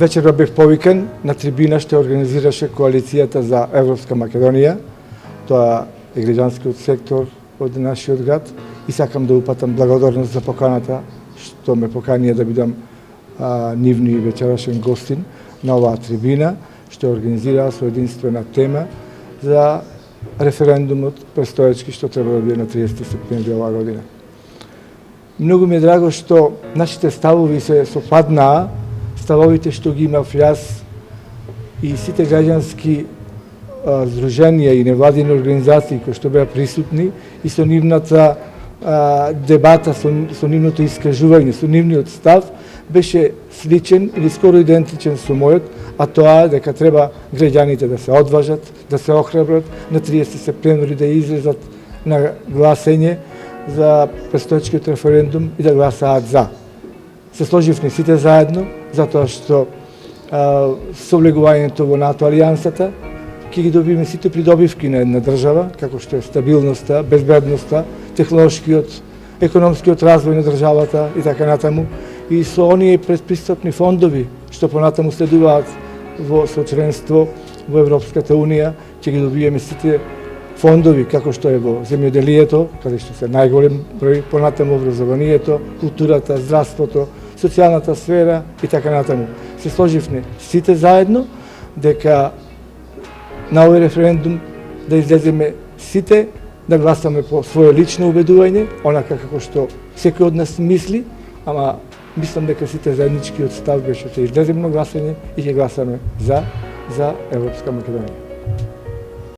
Вечерва бев повикан на трибина што организираше Коалицијата за Европска Македонија. Тоа е граѓанскиот сектор од нашиот град и сакам да упатам благодарност за поканата што ме поканија да бидам нивни вечерашен гостин на оваа трибина што организираа со единствена тема за референдумот престоечки што треба да биде на 30 септември оваа година. Многу ми е драго што нашите ставови се совпаднаа, ставовите што ги имав јас и сите граѓански здруженија и невладини организации кои што беа присутни и со нивната дебата, со нивното искажување, со нивниот став беше сличен или скоро идентичен со мојот, а тоа дека треба граѓаните да се одважат, да се охрабрат на 30 септември да излезат на гласење за престоечкиот референдум и да гласаат за. Се сложивме сите заедно, затоа што со влегувањето во НАТО алијансата ќе ги добиме сите придобивки на една држава, како што е стабилноста, безбедноста, технолошкиот, економскиот развој на државата и така натаму. И со оние предпристапни фондови што понатаму следуваат со членство во Европската Унија, ќе ги добиеме сите фондови, како што е во земјоделието, каде што се најголем број, понатаму образованието, културата, здравството, социјалната сфера и така натаму. Се сложивме сите заедно дека на овој референдум да излеземе сите, да гласаме по своје лично убедување, онака како што секој од нас мисли, ама мислам дека сите заедничкиот став беше да излеземе на гласање и ќе гласаме за Европска Македонија.